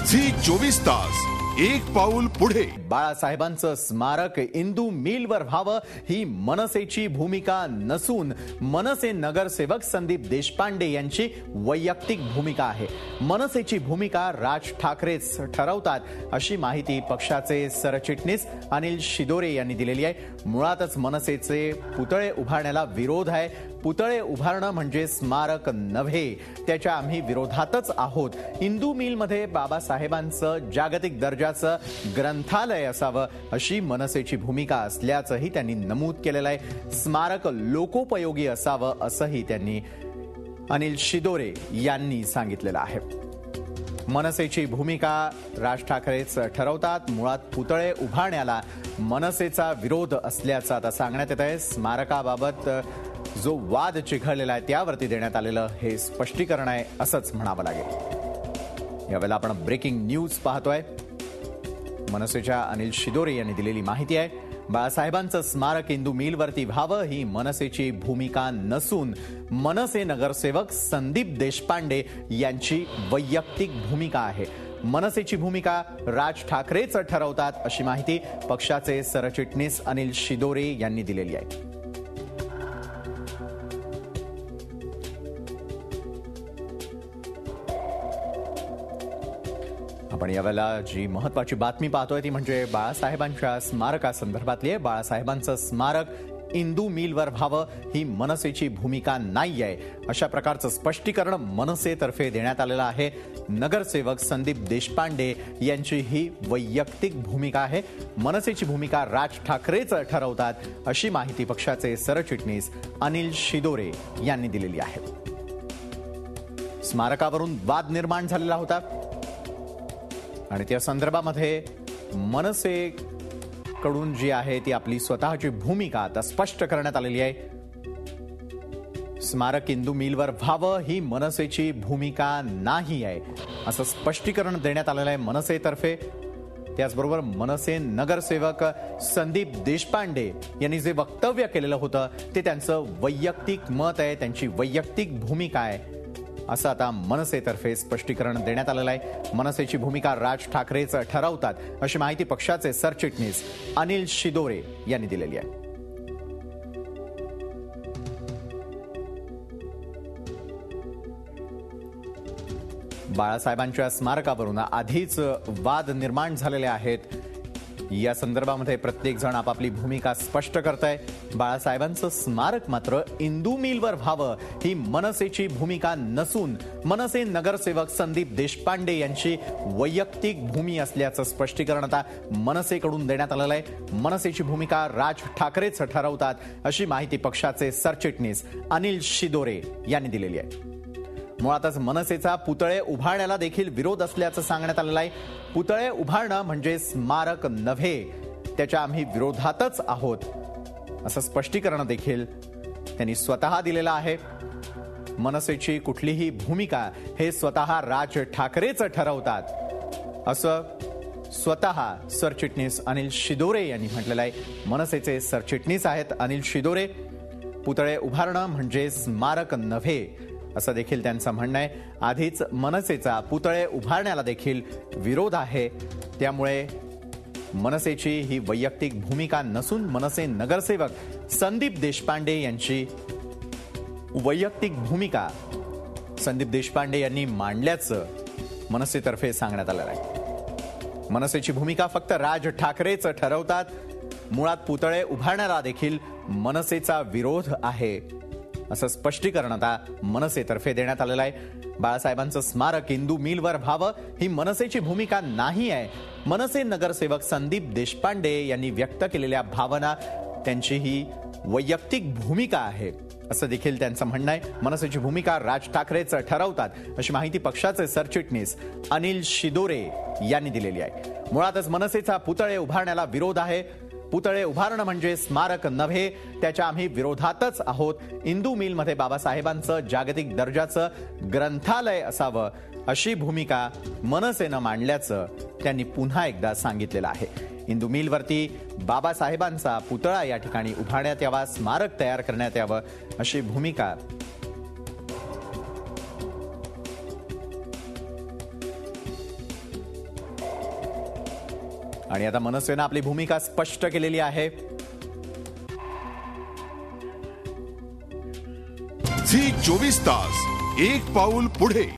Zee 24 तास एक पाऊल पुढे। बाळासाहेबांचं स्मारक इंदू मिलवर व्हावं ही मनसेची भूमिका नसून मनसे नगरसेवक संदीप देशपांडे यांची वैयक्तिक भूमिका आहे। मनसेची भूमिका राज ठाकरेच ठरवतात अशी माहिती पक्षाचे सरचिटणीस अनिल शिदोरे यांनी दिलेली आहे। मुळातच मनसेचे पुतळे उभारण्याला विरोध आहे। पुतळे उभारणं म्हणजे स्मारक नव्हे, त्याच्या आम्ही विरोधातच आहोत। इंदू मिलमध्ये बाबासाहेबांचं जागतिक दर्जाचं ग्रंथालय असावं अशी मनसेची भूमिका असल्याचंही त्यांनी नमूद केलेलं आहे। स्मारक लोकोपयोगी असावं असंही त्यांनी अनिल शिदोरे यांनी सांगितलेलं आहे। मनसेची भूमिका राज ठाकरेच ठरवतात। मुळात पुतळे उभारण्याला मनसेचा विरोध असल्याचं आता सांगण्यात येत आहे। स्मारकाबाबत जो वाद चिघळलेला आहे त्यावरती देण्यात आलेलं हे स्पष्टीकरण आहे असंच म्हणावं लागेल। यावेळेला आपण ब्रेकिंग न्यूज पाहतोय। मनसेच्या अनिल शिदोरे यांनी दिलेली माहिती आहे। बाळासाहेबांचं स्मारक इंदू मिलवरती व्हावं ही मनसेची भूमिका नसून मनसे नगरसेवक संदीप देशपांडे यांची वैयक्तिक भूमिका आहे। मनसेची भूमिका राज ठाकरेच ठरवतात अशी माहिती पक्षाचे सरचिटणीस अनिल शिदोरे यांनी दिलेली आहे। आपण यावेळेला जी महत्त्वाची बातमी पाहतोय ती म्हणजे बाळासाहेबांच्या स्मारकासंदर्भातली आहे। बाळासाहेबांचं स्मारक इंदू मिलवर व्हावं ही मनसेची भूमिका नाही आहे अशा प्रकारचं स्पष्टीकरण मनसेतर्फे देण्यात आलेलं आहे। नगरसेवक संदीप देशपांडे यांची ही वैयक्तिक भूमिका आहे। मनसेची भूमिका राज ठाकरेच ठरवतात अशी माहिती पक्षाचे सरचिटणीस अनिल शिदोरे यांनी दिलेली आहे। स्मारकावरून वाद निर्माण झालेला होता आणि त्या संदर्भामध्ये मनसेकडून जी आहे ती आपली स्वतःची भूमिका आता स्पष्ट करण्यात आलेली आहे। स्मारक इंदू मिलवर व्हावं ही मनसेची भूमिका नाही आहे असं स्पष्टीकरण देण्यात आलेलं आहे मनसेतर्फे। त्याचबरोबर मनसे नगरसेवक संदीप देशपांडे यांनी जे वक्तव्य केलेलं होतं ते त्यांचं वैयक्तिक मत आहे, त्यांची वैयक्तिक भूमिका आहे असं आता मनसेतर्फे स्पष्टीकरण देण्यात आलेलं आहे। मनसेची भूमिका राज ठाकरेच ठरवतात अशी माहिती पक्षाचे सरचिटणीस अनिल शिदोरे यांनी दिलेली आहे। बाळासाहेबांच्या स्मारकावरून आधीच वाद निर्माण झालेले आहेत। या संदर्भामध्ये प्रत्येक जण आपापली भूमिका स्पष्ट करतंय। बाळासाहेबांचं स्मारक मात्र इंदू मिलवर व्हावं ही मनसेची भूमिका नसून मनसे नगरसेवक संदीप देशपांडे यांची वैयक्तिक भूमी असल्याचं स्पष्टीकरण आता मनसेकडून देण्यात आलेलं आहे। मनसेची भूमिका राज ठाकरेच ठरवतात अशी माहिती पक्षाचे सरचिटणीस अनिल शिदोरे यांनी दिलेली आहे। मुळातच मनसेचा पुतळे उभारण्याला देखील विरोध असल्याचं सांगण्यात आलेलं आहे। पुतळे उभारणं म्हणजे स्मारक नव्हे, त्याच्या आम्ही विरोधातच आहोत असं स्पष्टीकरण देखील त्यांनी स्वतः दिलेलं आहे। मनसेची कुठलीही भूमिका हे स्वतः राज ठाकरेच ठरवतात असं स्वतः सरचिटणीस अनिल शिदोरे यांनी म्हटलेलं आहे। मनसेचे सरचिटणीस आहेत अनिल शिदोरे। पुतळे उभारणं म्हणजे स्मारक नव्हे असं देखील त्यांचं म्हणणं आहे। आधीच मनसेचा पुतळे उभारण्याला देखील विरोध आहे, त्यामुळे मनसेची ही वैयक्तिक भूमिका नसून मनसे नगरसेवक संदीप देशपांडे यांची वैयक्तिक भूमिका संदीप देशपांडे यांनी मांडल्याचं मनसेतर्फे सांगण्यात आलं आहे। मनसेची भूमिका फक्त राज ठाकरेच ठरवतात। मुळात पुतळे उभारण्याला देखील मनसेचा विरोध आहे असं स्पष्टीकरण आता मनसेतर्फे देण्यात आलेलं आहे। बाळासाहेबांचं स्मारक इंदू मिलवर व्हावं ही मनसेची भूमिका नाही आहे। मनसे नगरसेवक संदीप देशपांडे यांनी व्यक्त केलेल्या भावना त्यांची ही वैयक्तिक भूमिका आहे असं देखील त्यांचं म्हणणं आहे। मनसेची भूमिका राज ठाकरेच ठरवतात अशी माहिती पक्षाचे सरचिटणीस अनिल शिदोरे यांनी दिलेली आहे। मुळातच मनसेचा पुतळे उभारण्याला विरोध आहे। पुतळे उभारणं म्हणजे स्मारक नव्हे, त्याच्या आम्ही विरोधातच आहोत। इंदू मिलमध्ये बाबासाहेबांचं जागतिक दर्जाचं ग्रंथालय असावं अशी भूमिका मनसेनं मांडल्याचं त्यांनी पुन्हा एकदा सांगितलेलं आहे। इंदू मिलवरती बाबासाहेबांचा पुतळा या ठिकाणी उभारण्यात यावा, स्मारक तयार करण्यात यावं अशी भूमिका आणि आता मनसेनं आपली भूमिका स्पष्ट केलेली आहे. झी 24 तास एक पाऊल पुढे.